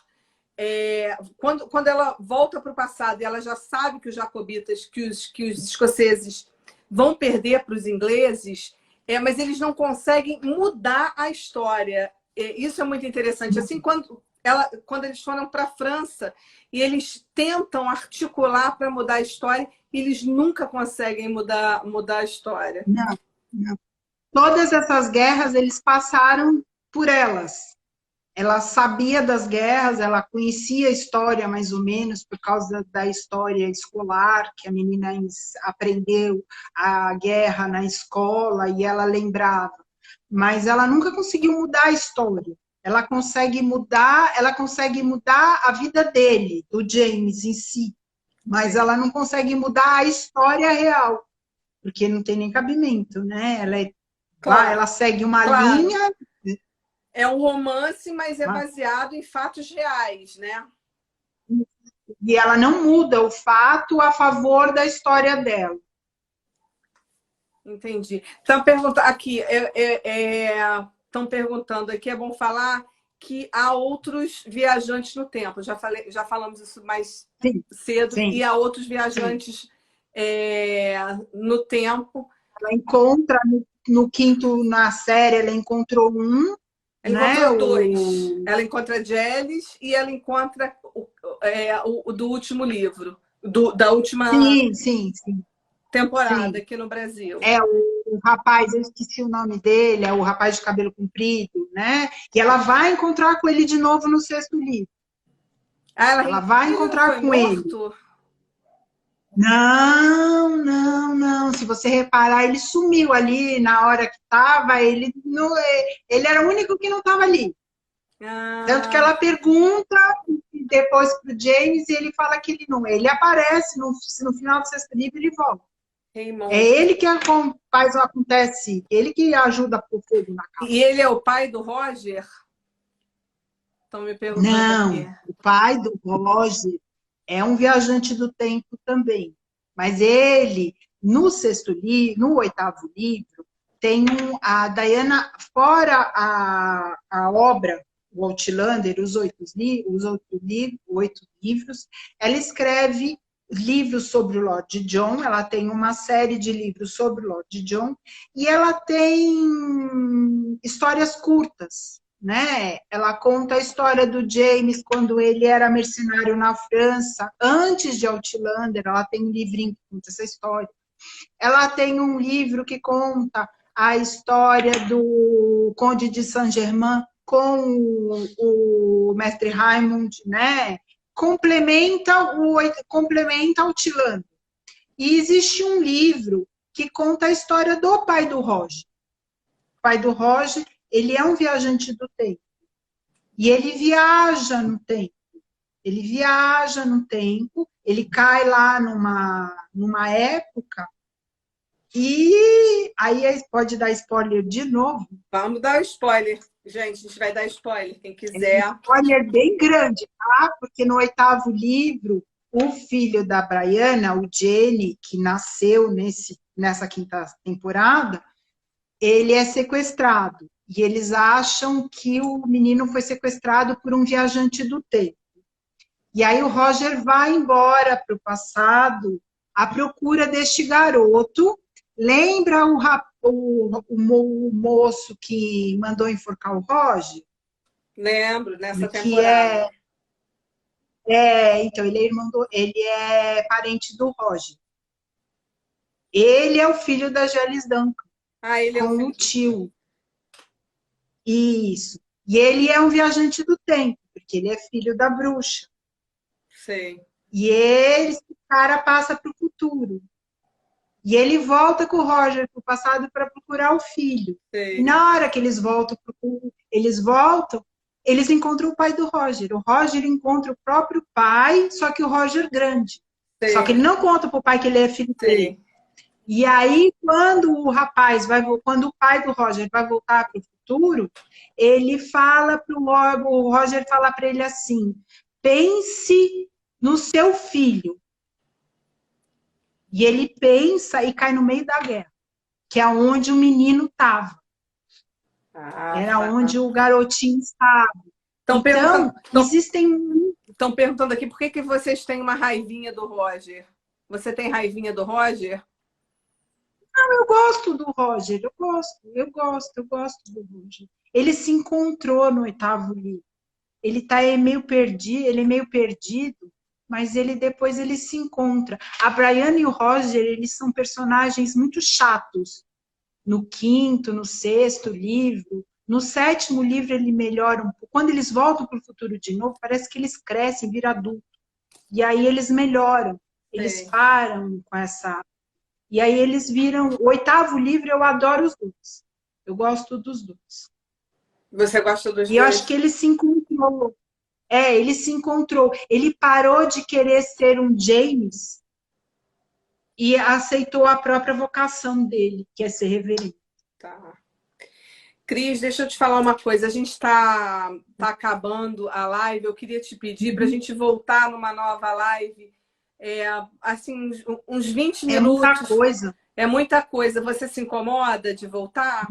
quando ela volta para o passado e ela já sabe que os jacobitas, que os escoceses vão perder para os ingleses, mas eles não conseguem mudar a história. Isso é muito interessante. Assim, quando eles foram para a França e eles tentam articular para mudar a história, eles nunca conseguem mudar a história. Não. Todas essas guerras, eles passaram por elas. Ela sabia das guerras, ela conhecia a história mais ou menos por causa da história escolar, que a menina aprendeu a guerra na escola e ela lembrava. Mas ela nunca conseguiu mudar a história. Ela consegue mudar a vida dele, do James em si. mas ela não consegue mudar a história real, porque não tem nem cabimento, né? Claro, ela segue uma claro. linha. É um romance, mas é baseado em fatos reais, né? E ela não muda o fato a favor da história dela. Entendi. Estão perguntando aqui, estão perguntando aqui, é bom falar que há outros viajantes no tempo. Já falamos isso mais cedo, sim, e há outros viajantes no tempo. Ela encontra no quinto, na série, ela encontrou um. Ela encontrou dois. Ela encontra Jelies e ela encontra o do último livro, da última temporada aqui no Brasil. O rapaz, eu esqueci o nome dele, é o rapaz de cabelo comprido, né? E ela vai encontrar com ele de novo no sexto livro. Ela vai encontrar com ele. Não. Se você reparar, ele sumiu ali na hora que estava. Ele era o único que não estava ali. Tanto que ela pergunta depois para o James e ele fala que ele não. Ele aparece no final do sexto livro ele volta. É ele que faz o acontece, ele que ajuda a pôr fogo na casa. E ele é o pai do Roger? Estão me perguntando aqui. Não, o pai do Roger é um viajante do tempo também. Mas ele, no oitavo livro, tem a Diana, fora a obra, o Outlander, os 8 livros, ela escreve livros sobre o Lord John, ela tem uma série de livros sobre o Lord John, e ela tem histórias curtas, né? Ela conta a história do James quando ele era mercenário na França, antes de Outlander, ela tem um livrinho que conta essa história. Ela tem um livro que conta a história do Conde de Saint-Germain com o mestre Raymond, né? Complementa Outlander. E existe um livro que conta a história do pai do Roger. O pai do Roger, ele é um viajante do tempo. E ele viaja no tempo. Ele cai lá numa época. E aí pode dar spoiler de novo? Vamos dar spoiler. Gente, a gente vai dar spoiler, quem quiser. É um spoiler bem grande, tá? Porque no oitavo livro, o filho da Brianna, o Jenny, que nasceu nessa quinta temporada, ele é sequestrado. E eles acham que o menino foi sequestrado por um viajante do tempo. E aí o Roger vai embora para o passado à procura deste garoto. Lembra o moço que mandou enforcar o Roger? Lembro, nessa temporada. Então, ele é parente do Roger. Ele é o filho da Gelis Duncan. Ele com o tio. Isso. E ele é um viajante do tempo, porque ele é filho da bruxa. Sei. E esse cara passa para o futuro. E ele volta com o Roger para o passado para procurar o filho. Sei. E na hora que eles voltam, eles encontram o pai do Roger. O Roger encontra o próprio pai, só que o Roger grande. Sei. Só que ele não conta para o pai que ele é filho dele. E aí, quando o pai do Roger vai voltar para o futuro, ele fala o Roger fala para ele assim: pense no seu filho. E ele pensa e cai no meio da guerra, que é onde o menino estava. Era onde o garotinho estava. Então existem... Estão perguntando aqui por que vocês têm uma raivinha do Roger. Você tem raivinha do Roger? Não, eu gosto do Roger. Eu gosto do Roger. Ele se encontrou no oitavo livro. Ele é meio perdido, mas depois ele se encontra. A Brianna e o Roger, eles são personagens muito chatos. No quinto, no sexto livro. No sétimo livro ele melhora um pouco. Quando eles voltam para o futuro de novo, parece que eles crescem, viram adultos. E aí eles melhoram. Eles param com essa... E aí eles viram... O oitavo livro eu adoro os dois. Eu gosto dos dois. Você gosta dos dois? E eu acho que ele se encontrou. Ele se encontrou. Ele parou de querer ser um James e aceitou a própria vocação dele, que é ser reverendo. Tá. Cris, deixa eu te falar uma coisa. A gente está acabando a live. Eu queria te pedir para a gente voltar numa nova live. Assim, uns 20 minutos. É muita coisa. É muita coisa. Você se incomoda de voltar?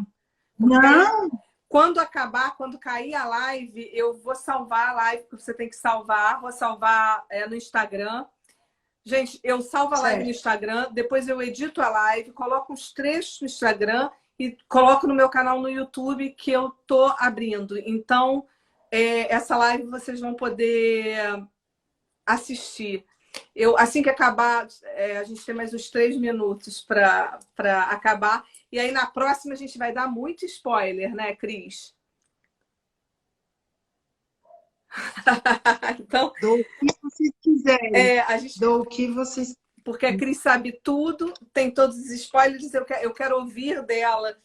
Porque não! Quando acabar, quando cair a live, eu vou salvar a live, porque você tem que salvar. Vou salvar no Instagram. Gente, eu salvo a live no Instagram, depois eu edito a live, coloco uns trechos no Instagram e coloco no meu canal no YouTube que eu tô abrindo. Então, essa live vocês vão poder assistir. Assim que acabar, a gente tem mais uns 3 minutos para acabar. E aí, na próxima, a gente vai dar muito spoiler, né, Cris? Então, dou o que vocês quiserem. Dou o que vocês... Porque a Cris sabe tudo, tem todos os spoilers, eu quero ouvir dela.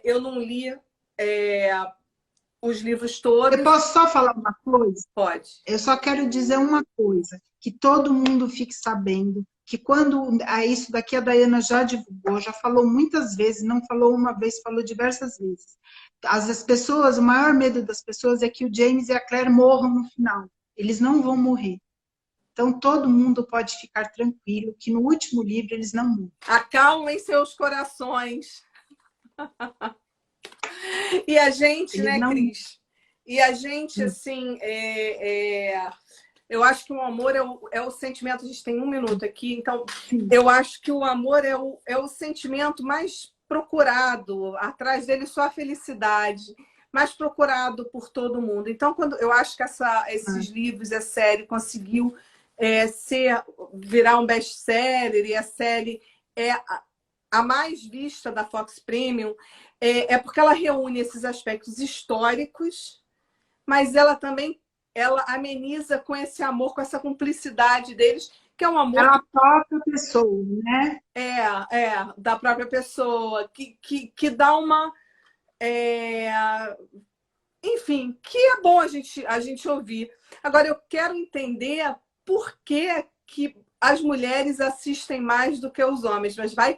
Eu não li os livros todos. Eu posso só falar uma coisa? Pode. Eu só quero dizer uma coisa, que todo mundo fique sabendo, que quando isso daqui a Dayana já divulgou, já falou muitas vezes, não falou uma vez, falou diversas vezes. As pessoas, o maior medo das pessoas é que o James e a Claire morram no final. Eles não vão morrer. Então, todo mundo pode ficar tranquilo que no último livro eles não morrem. Acalmem seus corações. E a gente, né, Cris? E a gente, assim, eu acho que o amor é o sentimento... A gente tem 1 minuto aqui, então eu acho que o amor é o sentimento mais procurado. Atrás dele só a felicidade, mais procurado por todo mundo. Então, eu acho que esses livros, a série conseguiu virar um best-seller, e a série é a mais vista da Fox Premium, porque ela reúne esses aspectos históricos, mas ela também ameniza com esse amor, com essa cumplicidade deles, que é um amor... Ela própria pessoa, né? Da própria pessoa, que dá uma... enfim, que é bom a gente ouvir. Agora, eu quero entender por que as mulheres assistem mais do que os homens, mas vai